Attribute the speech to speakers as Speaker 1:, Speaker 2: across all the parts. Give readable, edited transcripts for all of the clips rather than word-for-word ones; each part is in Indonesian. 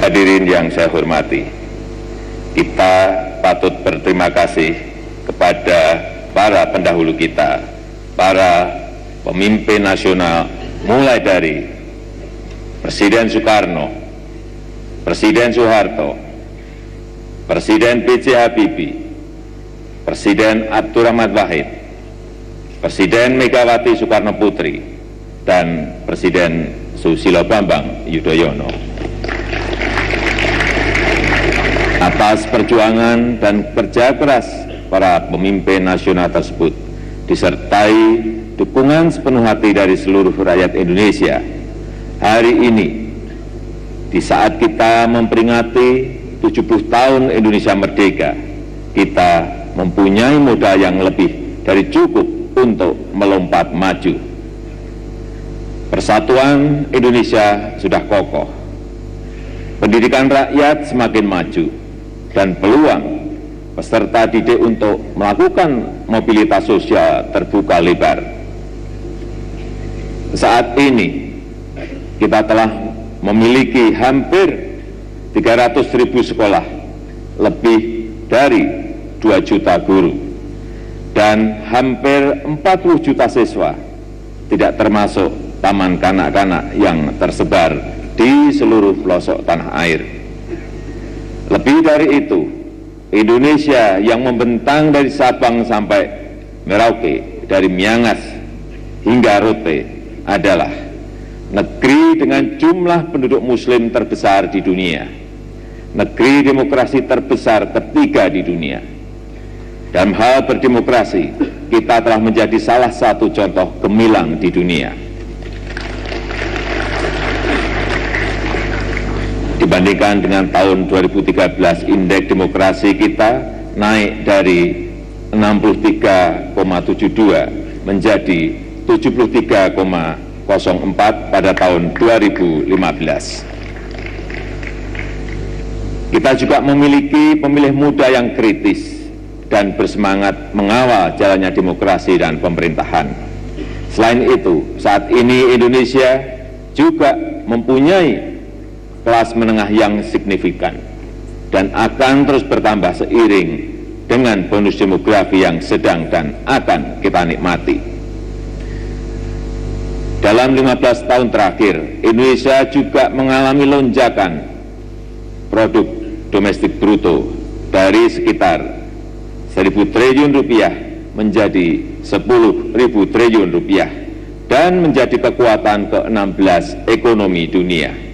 Speaker 1: Hadirin yang saya hormati, kita patut berterima kasih kepada para pendahulu kita, para pemimpin nasional, mulai dari Presiden Soekarno, Presiden Soeharto, Presiden B.J. Habibie, Presiden Abdurrahman Wahid, Presiden Megawati Soekarno Putri, dan Presiden Susilo Bambang Yudhoyono. Atas perjuangan dan kerja keras para pemimpin nasional tersebut, disertai dukungan sepenuh hati dari seluruh rakyat Indonesia, hari ini, di saat kita memperingati 70 tahun Indonesia merdeka, kita mempunyai modal yang lebih dari cukup untuk melompat maju. Persatuan Indonesia sudah kokoh, pendidikan rakyat semakin maju, dan peluang peserta didik untuk melakukan mobilitas sosial terbuka lebar. Saat ini kita telah memiliki hampir 300.000 sekolah, lebih dari 2 juta guru, dan hampir 40 juta siswa, tidak termasuk taman kanak-kanak yang tersebar di seluruh pelosok tanah air. Lebih dari itu, Indonesia yang membentang dari Sabang sampai Merauke, dari Miangas hingga Rote, adalah negeri dengan jumlah penduduk muslim terbesar di dunia, negeri demokrasi terbesar ketiga di dunia. Dalam hal berdemokrasi, kita telah menjadi salah satu contoh gemilang di dunia. Dibandingkan dengan tahun 2013, indeks demokrasi kita naik dari 63,72 menjadi 73,04 pada tahun 2015. Kita juga memiliki pemilih muda yang kritis dan bersemangat mengawal jalannya demokrasi dan pemerintahan. Selain itu, saat ini Indonesia juga mempunyai kelas menengah yang signifikan dan akan terus bertambah seiring dengan bonus demografi yang sedang dan akan kita nikmati. Dalam 15 tahun terakhir, Indonesia juga mengalami lonjakan produk domestik bruto dari sekitar 1.000 triliun rupiah menjadi 10.000 triliun rupiah dan menjadi kekuatan ke-16 ekonomi dunia.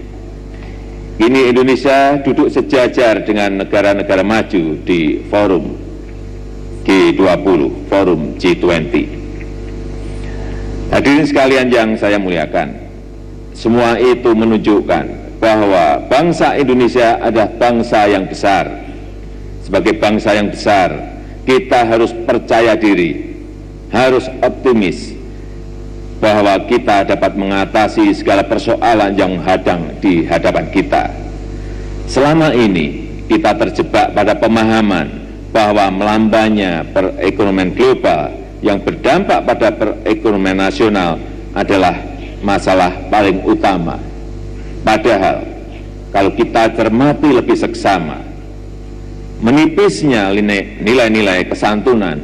Speaker 1: Kini Indonesia duduk sejajar dengan negara-negara maju di forum G20, forum G20. Hadirin sekalian yang saya muliakan, semua itu menunjukkan bahwa bangsa Indonesia adalah bangsa yang besar. Sebagai bangsa yang besar, kita harus percaya diri, harus optimis bahwa kita dapat mengatasi segala persoalan yang hadang di hadapan kita. Selama ini kita terjebak pada pemahaman bahwa melambatnya perekonomian global yang berdampak pada perekonomian nasional adalah masalah paling utama. Padahal kalau kita cermati lebih seksama, menipisnya nilai-nilai kesantunan,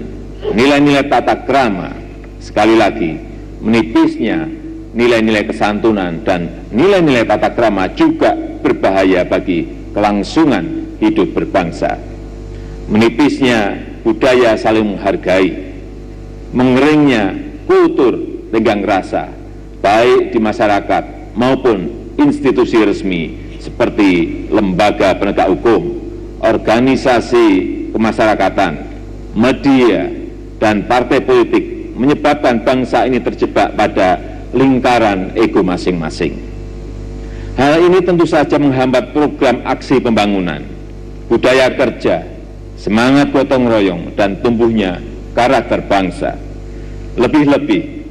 Speaker 1: nilai-nilai tata krama, sekali lagi, menipisnya nilai-nilai kesantunan dan nilai-nilai tata krama juga berbahaya bagi kelangsungan hidup berbangsa. Menipisnya budaya saling menghargai, mengeringnya kultur tenggang rasa, baik di masyarakat maupun institusi resmi seperti lembaga penegak hukum, organisasi kemasyarakatan, media, dan partai politik, menyebabkan bangsa ini terjebak pada lingkaran ego masing-masing. Hal ini tentu saja menghambat program aksi pembangunan, budaya kerja, semangat gotong royong, dan tumbuhnya karakter bangsa. Lebih-lebih,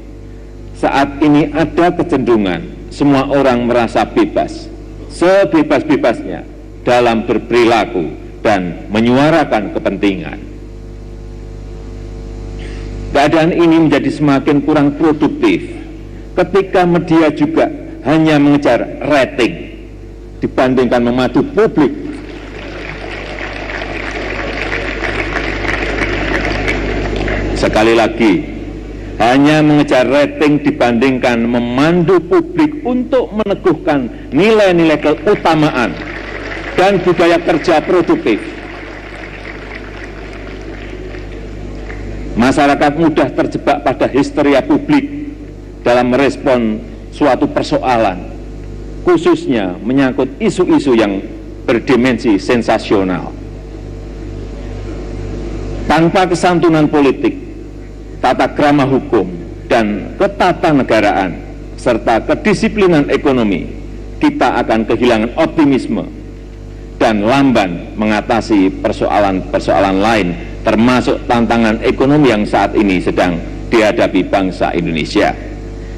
Speaker 1: saat ini ada kecenderungan semua orang merasa bebas, sebebas-bebasnya dalam berperilaku dan menyuarakan kepentingan. Keadaan ini menjadi semakin kurang produktif ketika media juga hanya mengejar rating dibandingkan memadu publik. Sekali lagi, hanya mengejar rating dibandingkan memandu publik untuk meneguhkan nilai-nilai keutamaan dan budaya kerja produktif. Masyarakat mudah terjebak pada histeria publik dalam merespon suatu persoalan, khususnya menyangkut isu-isu yang berdimensi sensasional. Tanpa kesantunan politik, tata krama hukum, dan ketatanegaraan, serta kedisiplinan ekonomi, kita akan kehilangan optimisme dan lamban mengatasi persoalan-persoalan lain, termasuk tantangan ekonomi yang saat ini sedang dihadapi bangsa Indonesia.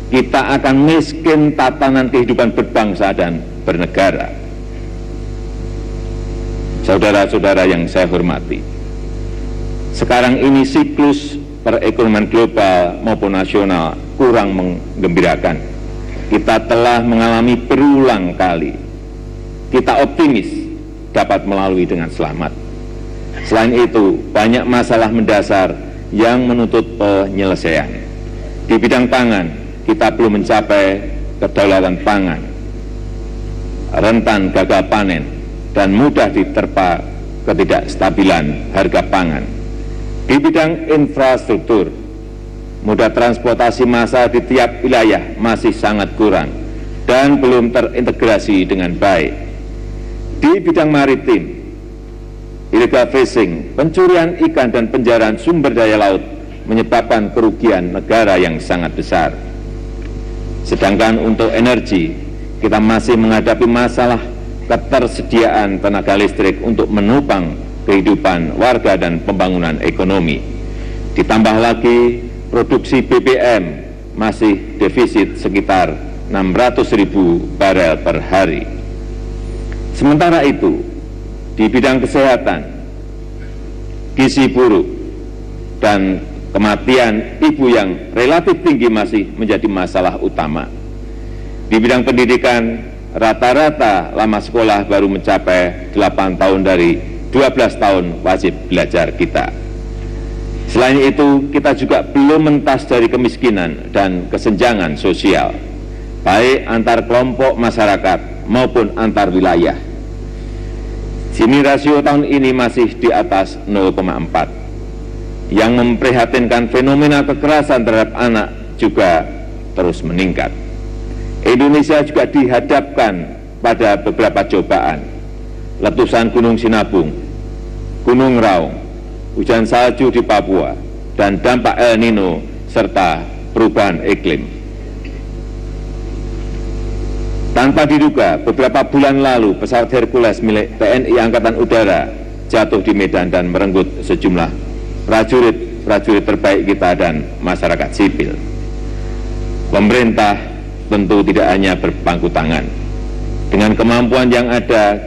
Speaker 1: Kita akan miskin tatanan kehidupan berbangsa dan bernegara. Saudara-saudara yang saya hormati, sekarang ini siklus perekonomian global maupun nasional kurang menggembirakan. Kita telah mengalami berulang kali. Kita optimis dapat melalui dengan selamat. Selain itu, banyak masalah mendasar yang menuntut penyelesaian. Di bidang pangan, kita belum mencapai kedaulatan pangan, rentan gagal panen, dan mudah diterpa ketidakstabilan harga pangan. Di bidang infrastruktur, moda transportasi massal di tiap wilayah masih sangat kurang dan belum terintegrasi dengan baik. Di bidang maritim, illegal fishing, pencurian ikan dan penjarahan sumber daya laut menyebabkan kerugian negara yang sangat besar. Sedangkan untuk energi, kita masih menghadapi masalah ketersediaan tenaga listrik untuk menopang kehidupan warga dan pembangunan ekonomi. Ditambah lagi, produksi BBM masih defisit sekitar 600.000 barel per hari. Sementara itu, di bidang kesehatan, gizi buruk, dan kematian ibu yang relatif tinggi masih menjadi masalah utama. Di bidang pendidikan, rata-rata lama sekolah baru mencapai 8 tahun dari 12 tahun wajib belajar kita. Selain itu, kita juga belum mentas dari kemiskinan dan kesenjangan sosial, baik antar kelompok masyarakat maupun antar wilayah. Gini rasio tahun ini masih di atas 0,4. Yang memprihatinkan, fenomena kekerasan terhadap anak juga terus meningkat. Indonesia juga dihadapkan pada beberapa cobaan. Letusan Gunung Sinabung, Gunung Raung, hujan salju di Papua, dan dampak El Nino serta perubahan iklim. Tanpa diduga, beberapa bulan lalu pesawat Hercules milik TNI Angkatan Udara jatuh di Medan dan merenggut sejumlah prajurit terbaik kita dan masyarakat sipil. Pemerintah tentu tidak hanya berpangku tangan. Dengan kemampuan yang ada,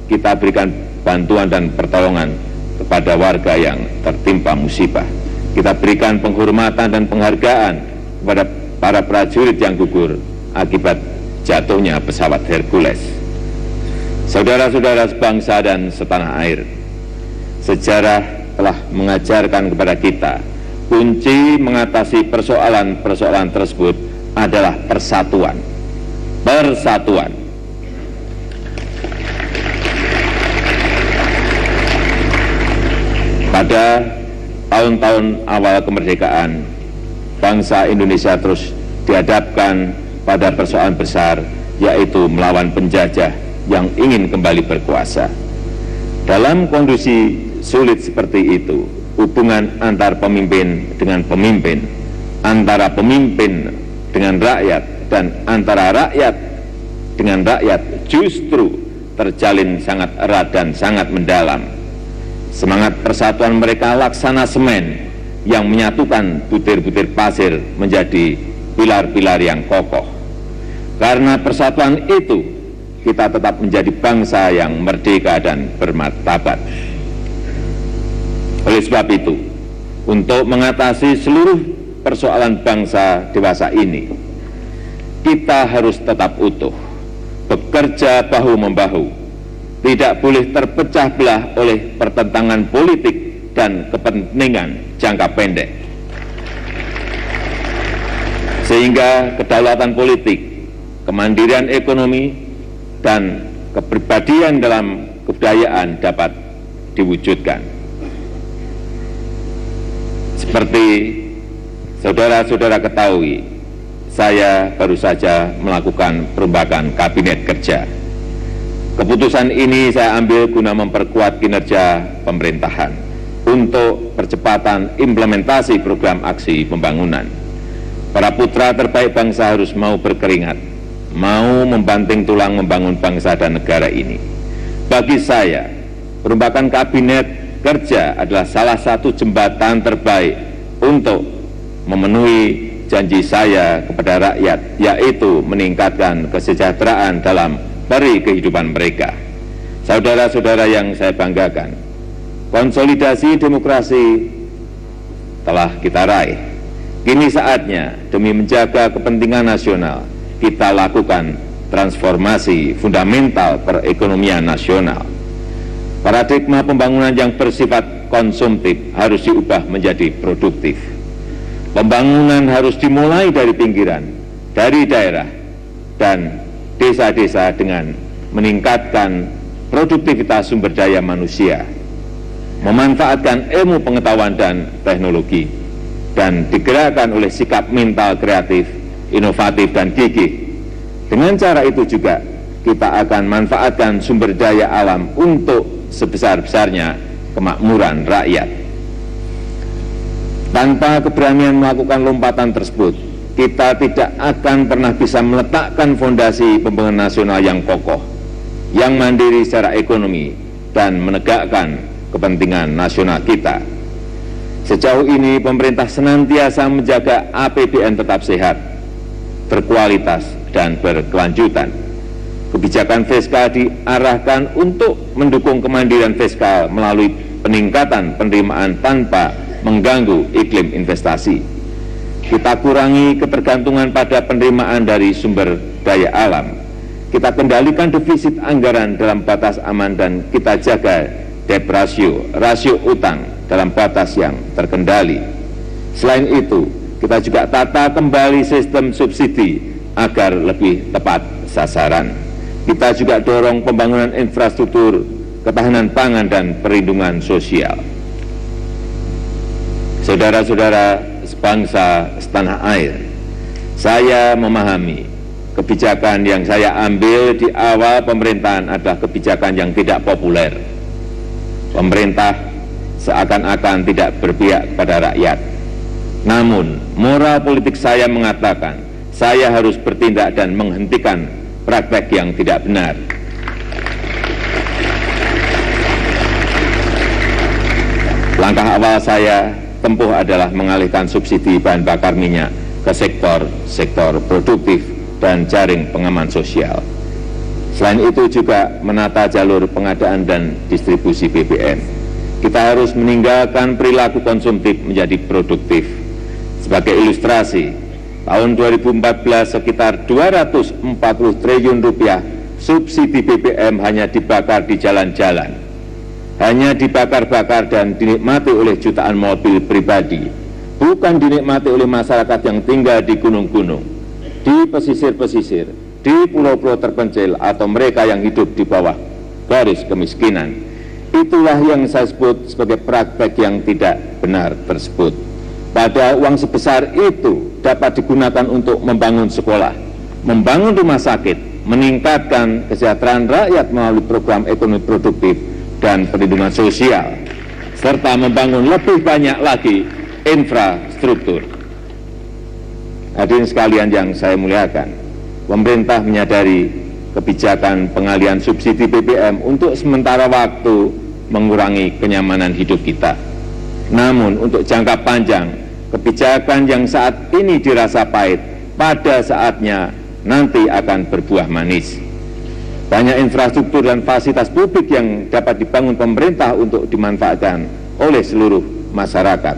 Speaker 1: kita berikan bantuan dan pertolongan kepada warga yang tertimpa musibah. Kita berikan penghormatan dan penghargaan kepada para prajurit yang gugur akibat jatuhnya pesawat Hercules. Saudara-saudara sebangsa dan setanah air, sejarah telah mengajarkan kepada kita kunci mengatasi persoalan-persoalan tersebut adalah persatuan. Persatuan. Pada tahun-tahun awal kemerdekaan, bangsa Indonesia terus dihadapkan pada persoalan besar, yaitu melawan penjajah yang ingin kembali berkuasa. Dalam kondisi sulit seperti itu, hubungan antar pemimpin dengan pemimpin, antara pemimpin dengan rakyat, dan antara rakyat dengan rakyat justru terjalin sangat erat dan sangat mendalam. Semangat persatuan mereka laksana semen yang menyatukan butir-butir pasir menjadi pilar-pilar yang kokoh. Karena persatuan itu, kita tetap menjadi bangsa yang merdeka dan bermartabat. Oleh sebab itu, untuk mengatasi seluruh persoalan bangsa dewasa ini, kita harus tetap utuh, bekerja bahu-membahu, tidak boleh terpecah belah oleh pertentangan politik dan kepentingan jangka pendek. Sehingga kedaulatan politik, kemandirian ekonomi, dan kepribadian dalam kebudayaan dapat diwujudkan. Seperti saudara-saudara ketahui, saya baru saja melakukan perombakan kabinet kerja. Keputusan ini saya ambil guna memperkuat kinerja pemerintahan untuk percepatan implementasi program aksi pembangunan. Para putra terbaik bangsa harus mau berkeringat, mau membanting tulang membangun bangsa dan negara ini. Bagi saya, perombakan kabinet kerja adalah salah satu jembatan terbaik untuk memenuhi janji saya kepada rakyat, yaitu meningkatkan kesejahteraan dalam peri kehidupan mereka. Saudara-saudara yang saya banggakan, konsolidasi demokrasi telah kita raih. Kini saatnya demi menjaga kepentingan nasional, kita lakukan transformasi fundamental perekonomian nasional. Paradigma pembangunan yang bersifat konsumtif harus diubah menjadi produktif. Pembangunan harus dimulai dari pinggiran, dari daerah, dan desa-desa dengan meningkatkan produktivitas sumber daya manusia, memanfaatkan ilmu pengetahuan dan teknologi, dan digerakkan oleh sikap mental kreatif, inovatif, dan gigih. Dengan cara itu juga kita akan manfaatkan sumber daya alam untuk sebesar-besarnya kemakmuran rakyat. Tanpa keberanian melakukan lompatan tersebut, kita tidak akan pernah bisa meletakkan fondasi pembangunan nasional yang kokoh, yang mandiri secara ekonomi, dan menegakkan kepentingan nasional kita. Sejauh ini pemerintah senantiasa menjaga APBN tetap sehat, berkualitas, dan berkelanjutan. Kebijakan fiskal diarahkan untuk mendukung kemandirian fiskal melalui peningkatan penerimaan tanpa mengganggu iklim investasi. Kita kurangi ketergantungan pada penerimaan dari sumber daya alam. Kita kendalikan defisit anggaran dalam batas aman dan kita jaga debt ratio, rasio utang dalam batas yang terkendali. Selain itu, kita juga tata kembali sistem subsidi agar lebih tepat sasaran. Kita juga dorong pembangunan infrastruktur, ketahanan pangan, dan perlindungan sosial. Saudara-saudara sebangsa setanah air, saya memahami kebijakan yang saya ambil di awal pemerintahan adalah kebijakan yang tidak populer. Pemerintah seakan-akan tidak berpihak kepada rakyat. Namun, moral politik saya mengatakan, saya harus bertindak dan menghentikan praktek yang tidak benar. Langkah awal saya tempuh adalah mengalihkan subsidi bahan bakar minyak ke sektor produktif dan jaring pengaman sosial. Selain itu juga menata jalur pengadaan dan distribusi BBM. Kita harus meninggalkan perilaku konsumtif menjadi produktif. Sebagai ilustrasi, tahun 2014 sekitar 240 triliun rupiah subsidi BBM hanya dibakar di jalan-jalan. Hanya dibakar-bakar dan dinikmati oleh jutaan mobil pribadi, bukan dinikmati oleh masyarakat yang tinggal di gunung-gunung, di pesisir-pesisir, di pulau-pulau terpencil, atau mereka yang hidup di bawah garis kemiskinan. Itulah yang saya sebut sebagai praktek yang tidak benar tersebut. Padahal uang sebesar itu dapat digunakan untuk membangun sekolah, membangun rumah sakit, meningkatkan kesejahteraan rakyat melalui program ekonomi produktif dan perlindungan sosial, serta membangun lebih banyak lagi infrastruktur. Hadirin sekalian yang saya muliakan, pemerintah menyadari kebijakan pengalihan subsidi BBM untuk sementara waktu mengurangi kenyamanan hidup kita. Namun untuk jangka panjang, kebijakan yang saat ini dirasa pahit, pada saatnya nanti akan berbuah manis. Banyak infrastruktur dan fasilitas publik yang dapat dibangun pemerintah untuk dimanfaatkan oleh seluruh masyarakat.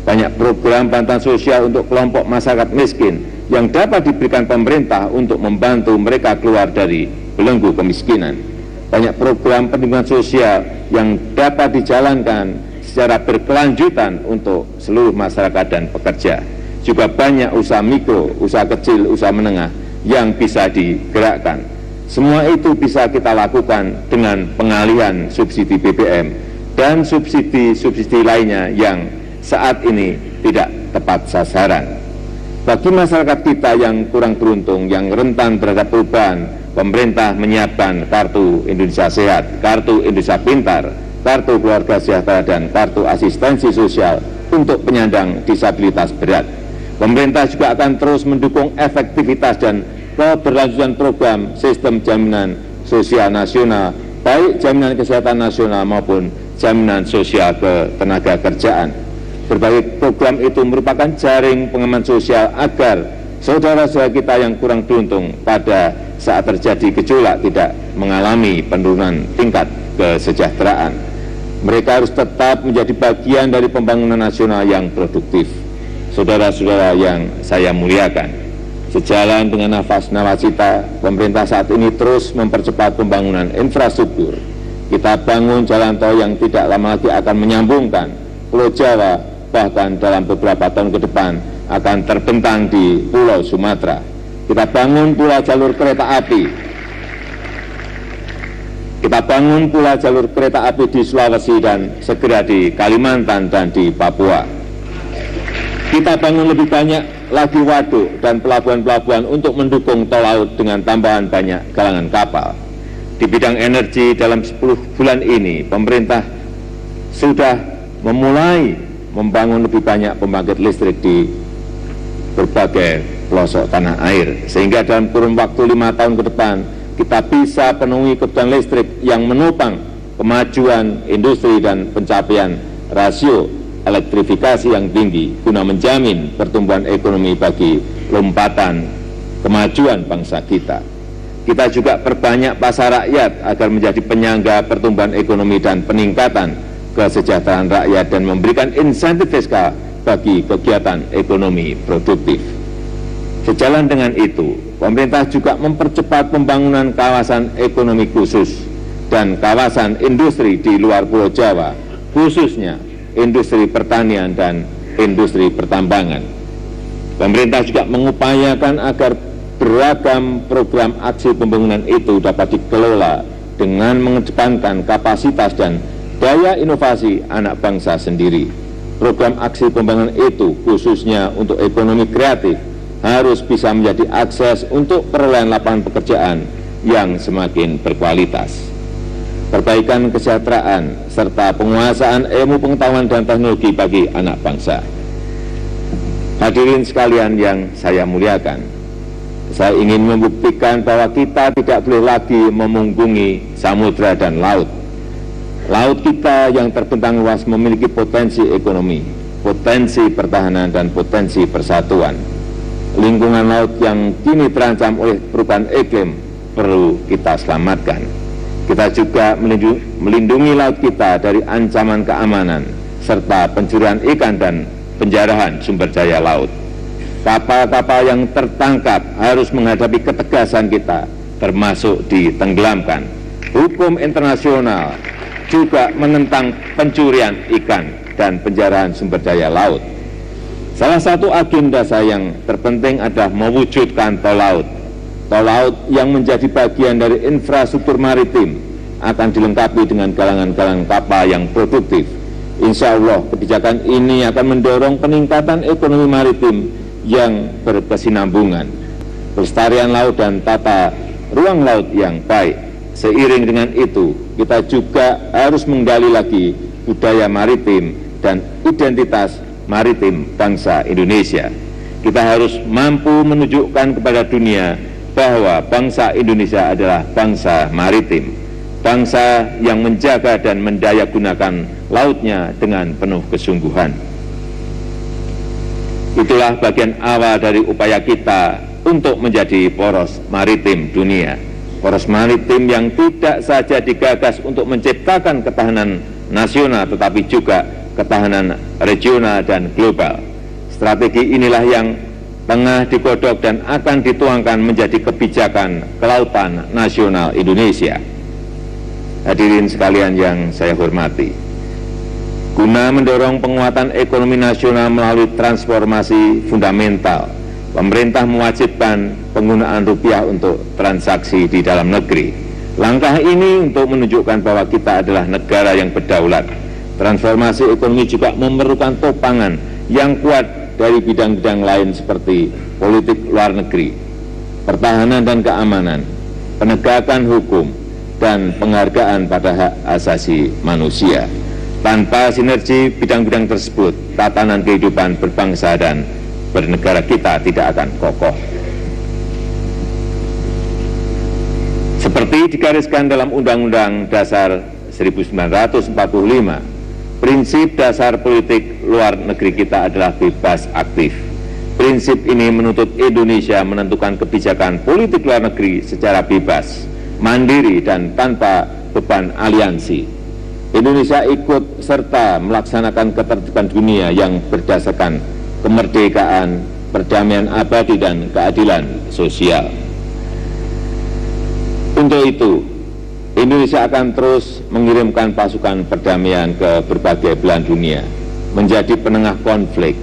Speaker 1: Banyak program bantuan sosial untuk kelompok masyarakat miskin yang dapat diberikan pemerintah untuk membantu mereka keluar dari belenggu kemiskinan. Banyak program perlindungan sosial yang dapat dijalankan secara berkelanjutan untuk seluruh masyarakat dan pekerja. Juga banyak usaha mikro, usaha kecil, usaha menengah yang bisa digerakkan. Semua itu bisa kita lakukan dengan pengalihan subsidi BBM dan subsidi-subsidi lainnya yang saat ini tidak tepat sasaran. Bagi masyarakat kita yang kurang beruntung, yang rentan terhadap perubahan, pemerintah menyiapkan Kartu Indonesia Sehat, Kartu Indonesia Pintar, Kartu Keluarga Sejahtera, dan Kartu Asistensi Sosial untuk penyandang disabilitas berat. Pemerintah juga akan terus mendukung efektivitas dan keberlanjutan program sistem jaminan sosial nasional, baik jaminan kesehatan nasional maupun jaminan sosial ketenagakerjaan. Berbagai program itu merupakan jaring pengaman sosial agar saudara-saudara kita yang kurang beruntung pada saat terjadi gejolak tidak mengalami penurunan tingkat kesejahteraan. Mereka harus tetap menjadi bagian dari pembangunan nasional yang produktif. Saudara-saudara yang saya muliakan, sejalan dengan nafas nawacita, pemerintah saat ini terus mempercepat pembangunan infrastruktur. Kita bangun jalan tol yang tidak lama lagi akan menyambungkan Pulau Jawa, bahkan dalam beberapa tahun ke depan akan terbentang di Pulau Sumatera. Kita bangun pula jalur kereta api. Kita bangun pula jalur kereta api di Sulawesi dan segera di Kalimantan dan di Papua. Kita bangun lebih banyak lagi waduk dan pelabuhan-pelabuhan untuk mendukung tol laut dengan tambahan banyak galangan kapal. Di bidang energi dalam 10 bulan ini, pemerintah sudah memulai membangun lebih banyak pembangkit listrik di berbagai pelosok tanah air. Sehingga dalam kurun waktu 5 tahun ke depan, kita bisa penuhi kebutuhan listrik yang menopang kemajuan industri dan pencapaian rasio elektrifikasi yang tinggi guna menjamin pertumbuhan ekonomi bagi lompatan kemajuan bangsa kita. Kita juga perbanyak pasar rakyat agar menjadi penyangga pertumbuhan ekonomi dan peningkatan kesejahteraan rakyat dan memberikan insentif fiskal bagi kegiatan ekonomi produktif. Sejalan dengan itu, pemerintah juga mempercepat pembangunan kawasan ekonomi khusus dan kawasan industri di luar Pulau Jawa, khususnya industri pertanian dan industri pertambangan. Pemerintah juga mengupayakan agar beragam program aksi pembangunan itu dapat dikelola dengan mengedepankan kapasitas dan daya inovasi anak bangsa sendiri. Program aksi pembangunan itu khususnya untuk ekonomi kreatif harus bisa menjadi akses untuk perolehan lapangan pekerjaan yang semakin berkualitas. Perbaikan kesejahteraan serta penguasaan ilmu pengetahuan dan teknologi bagi anak bangsa. Hadirin sekalian yang saya muliakan, saya ingin membuktikan bahwa kita tidak boleh lagi memunggungi samudra dan laut. Laut kita yang terbentang luas memiliki potensi ekonomi, potensi pertahanan, dan potensi persatuan. Lingkungan laut yang kini terancam oleh perubahan iklim perlu kita selamatkan. Kita juga melindungi laut kita dari ancaman keamanan, serta pencurian ikan dan penjarahan sumber daya laut. Kapal-kapal yang tertangkap harus menghadapi ketegasan kita, termasuk ditenggelamkan. Hukum internasional juga menentang pencurian ikan dan penjarahan sumber daya laut. Salah satu agenda saya yang terpenting adalah mewujudkan tol laut. Tol laut yang menjadi bagian dari infrastruktur maritim akan dilengkapi dengan galangan-galangan kapal yang produktif. Insya Allah kebijakan ini akan mendorong peningkatan ekonomi maritim yang berkesinambungan, pelestarian laut dan tata ruang laut yang baik. Seiring dengan itu, kita juga harus menggali lagi budaya maritim dan identitas maritim bangsa Indonesia. Kita harus mampu menunjukkan kepada dunia bahwa bangsa Indonesia adalah bangsa maritim, bangsa yang menjaga dan mendayagunakan lautnya dengan penuh kesungguhan. Itulah bagian awal dari upaya kita untuk menjadi poros maritim dunia. Poros maritim yang tidak saja digagas untuk menciptakan ketahanan nasional, tetapi juga ketahanan regional dan global. Strategi inilah yang tengah digodok dan akan dituangkan menjadi kebijakan kelautan nasional Indonesia. Hadirin sekalian yang saya hormati, guna mendorong penguatan ekonomi nasional melalui transformasi fundamental, pemerintah mewajibkan penggunaan rupiah untuk transaksi di dalam negeri. Langkah ini untuk menunjukkan bahwa kita adalah negara yang berdaulat. Transformasi ekonomi juga memerlukan topangan yang kuat dari bidang-bidang lain seperti politik luar negeri, pertahanan dan keamanan, penegakan hukum, dan penghargaan pada hak asasi manusia. Tanpa sinergi bidang-bidang tersebut, tatanan kehidupan berbangsa dan bernegara kita tidak akan kokoh. Seperti digariskan dalam Undang-Undang Dasar 1945, prinsip dasar politik luar negeri kita adalah bebas aktif. Prinsip ini menuntut Indonesia menentukan kebijakan politik luar negeri secara bebas, mandiri, dan tanpa beban aliansi. Indonesia ikut serta melaksanakan ketertiban dunia yang berdasarkan kemerdekaan, perdamaian abadi, dan keadilan sosial. Untuk itu, Indonesia akan terus mengirimkan pasukan perdamaian ke berbagai belahan dunia, menjadi penengah konflik,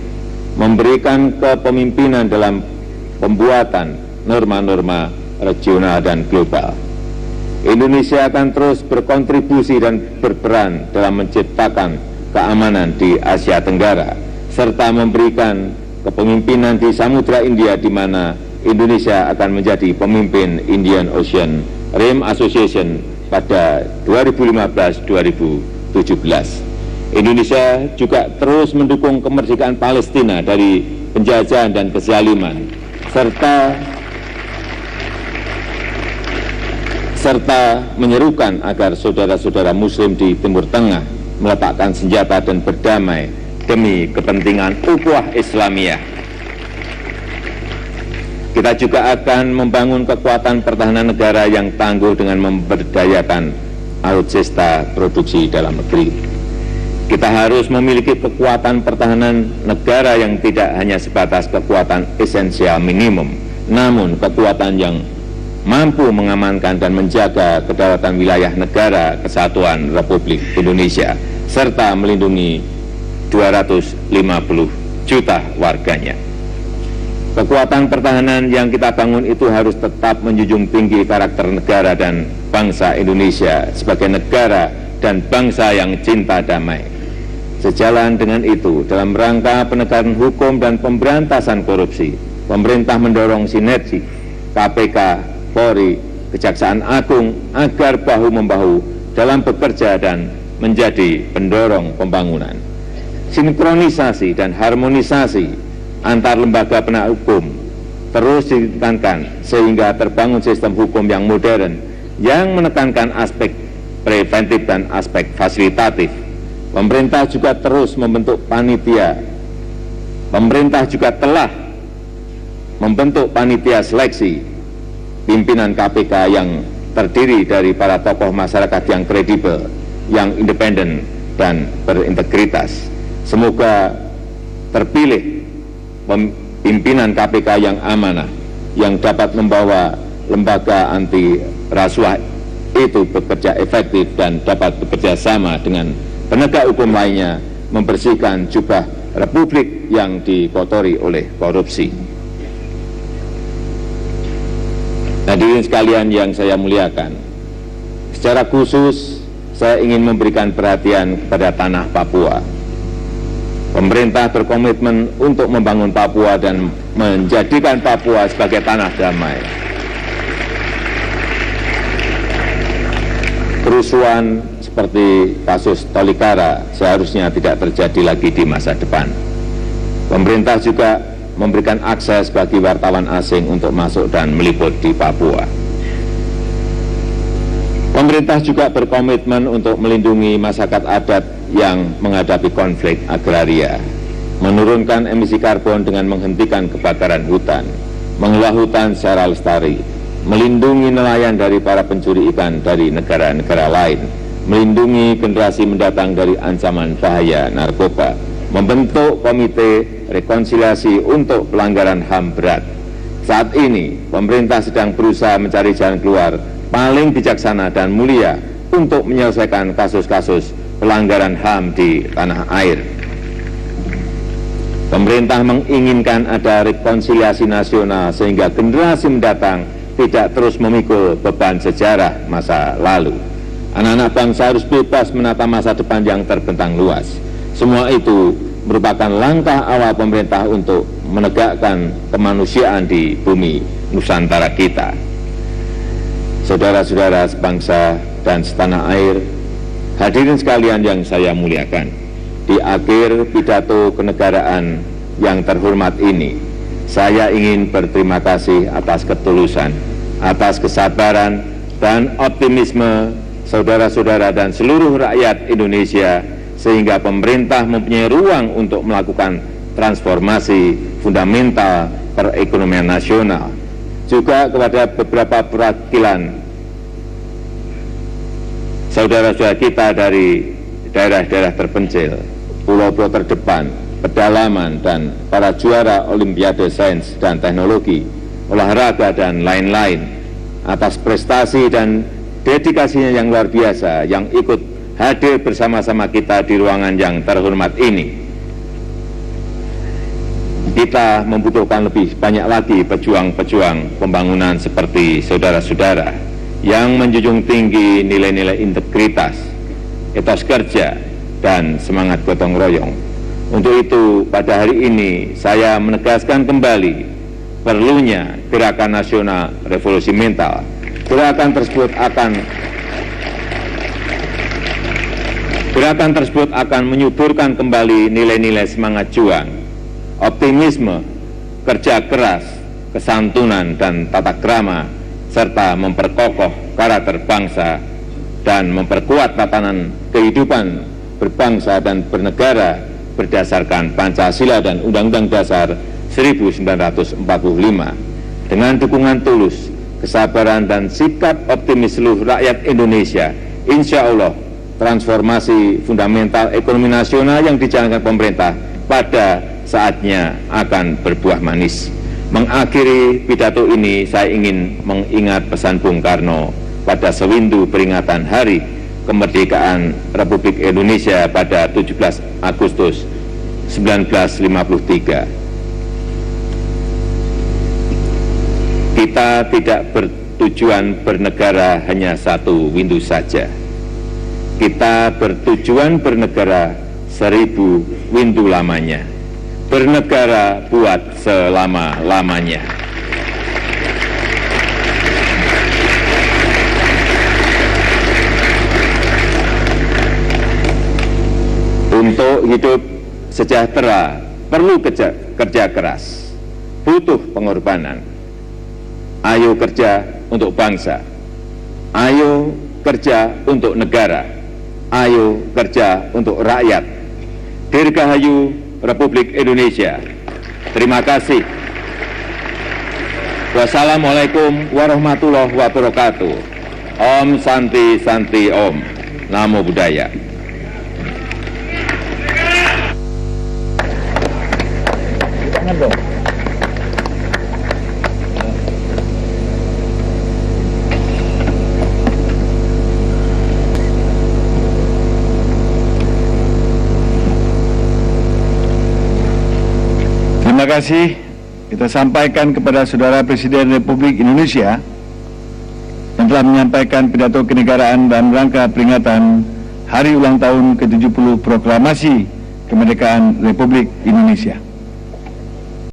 Speaker 1: memberikan kepemimpinan dalam pembuatan norma-norma regional dan global. Indonesia akan terus berkontribusi dan berperan dalam menciptakan keamanan di Asia Tenggara, serta memberikan kepemimpinan di Samudra India, di mana Indonesia akan menjadi pemimpin Indian Ocean Rim Association pada 2015-2017. Indonesia juga terus mendukung kemerdekaan Palestina dari penjajahan dan kezaliman, serta menyerukan agar saudara-saudara Muslim di Timur Tengah meletakkan senjata dan berdamai demi kepentingan ukhuwah Islamiyah. Kita juga akan membangun kekuatan pertahanan negara yang tangguh dengan memberdayakan alutsista produksi dalam negeri. Kita harus memiliki kekuatan pertahanan negara yang tidak hanya sebatas kekuatan esensial minimum, namun kekuatan yang mampu mengamankan dan menjaga kedaulatan wilayah negara kesatuan Republik Indonesia, serta melindungi 250 juta warganya. Kekuatan pertahanan yang kita bangun itu harus tetap menjunjung tinggi karakter negara dan bangsa Indonesia sebagai negara dan bangsa yang cinta damai. Sejalan dengan itu, dalam rangka penegakan hukum dan pemberantasan korupsi, pemerintah mendorong sinergi KPK, Polri, Kejaksaan Agung agar bahu-membahu dalam bekerja dan menjadi pendorong pembangunan. Sinkronisasi dan harmonisasi antar lembaga penegak hukum terus ditekankan sehingga terbangun sistem hukum yang modern yang menekankan aspek preventif dan aspek fasilitatif. Pemerintah juga terus membentuk panitia. Pemerintah juga telah membentuk panitia seleksi pimpinan KPK yang terdiri dari para tokoh masyarakat yang kredibel, yang independen dan berintegritas. Semoga terpilih pimpinan KPK yang amanah, yang dapat membawa lembaga anti rasuah itu bekerja efektif dan dapat bekerja sama dengan penegak hukum lainnya, membersihkan jubah Republik yang dikotori oleh korupsi. Hadirin sekalian yang saya muliakan, secara khusus saya ingin memberikan perhatian kepada tanah Papua. Pemerintah berkomitmen untuk membangun Papua dan menjadikan Papua sebagai tanah damai. Kerusuhan seperti kasus Tolikara seharusnya tidak terjadi lagi di masa depan. Pemerintah juga memberikan akses bagi wartawan asing untuk masuk dan meliput di Papua. Pemerintah juga berkomitmen untuk melindungi masyarakat adat yang menghadapi konflik agraria, menurunkan emisi karbon dengan menghentikan kebakaran hutan, mengelola hutan secara lestari, melindungi nelayan dari para pencuri ikan dari negara-negara lain, melindungi generasi mendatang dari ancaman bahaya narkoba, membentuk komite rekonsiliasi untuk pelanggaran HAM berat. Saat ini, pemerintah sedang berusaha mencari jalan keluar paling bijaksana dan mulia untuk menyelesaikan kasus-kasus pelanggaran HAM di tanah air. Pemerintah menginginkan ada rekonsiliasi nasional sehingga generasi mendatang tidak terus memikul beban sejarah masa lalu. Anak-anak bangsa harus bebas menata masa depan yang terbentang luas. Semua itu merupakan langkah awal pemerintah untuk menegakkan kemanusiaan di bumi Nusantara kita. Saudara-saudara sebangsa dan setanah air, hadirin sekalian yang saya muliakan, di akhir pidato kenegaraan yang terhormat ini, saya ingin berterima kasih atas ketulusan, atas kesabaran dan optimisme saudara-saudara dan seluruh rakyat Indonesia, sehingga pemerintah mempunyai ruang untuk melakukan transformasi fundamental perekonomian nasional. Juga kepada beberapa perwakilan saudara-saudara kita dari daerah-daerah terpencil, pulau-pulau terdepan, pedalaman, dan para juara Olimpiade Sains dan Teknologi, olahraga, dan lain-lain, atas prestasi dan dedikasinya yang luar biasa yang ikut hadir bersama-sama kita di ruangan yang terhormat ini. Kita membutuhkan lebih banyak lagi pejuang-pejuang pembangunan seperti saudara-saudara yang menjunjung tinggi nilai-nilai integritas, etos kerja, dan semangat gotong royong. Untuk itu, pada hari ini saya menegaskan kembali perlunya gerakan nasional revolusi mental. Gerakan tersebut akan menyuburkan kembali nilai-nilai semangat juang, optimisme, kerja keras, kesantunan, dan tata krama, serta memperkokoh karakter bangsa dan memperkuat tatanan kehidupan berbangsa dan bernegara berdasarkan Pancasila dan Undang-Undang Dasar 1945. Dengan dukungan tulus, kesabaran, dan sikap optimis seluruh rakyat Indonesia, insya Allah transformasi fundamental ekonomi nasional yang dijalankan pemerintah pada saatnya akan berbuah manis. Mengakhiri pidato ini, saya ingin mengingat pesan Bung Karno pada sewindu peringatan Hari Kemerdekaan Republik Indonesia pada 17 Agustus 1953. Kita tidak bertujuan bernegara hanya satu windu saja. Kita bertujuan bernegara 1000 windu lamanya. Bernegara buat selama-lamanya. Untuk hidup sejahtera perlu kerja keras, butuh pengorbanan. Ayo kerja untuk bangsa, ayo kerja untuk negara, ayo kerja untuk rakyat. Dirgahayu Republik Indonesia. Terima kasih. Wassalamualaikum warahmatullahi wabarakatuh. Om Santi Santi Om. Namo Buddhaya.
Speaker 2: Terima kasih kita sampaikan kepada Saudara Presiden Republik Indonesia yang telah menyampaikan pidato kenegaraan dalam rangka peringatan Hari Ulang Tahun ke-70 Proklamasi Kemerdekaan Republik Indonesia.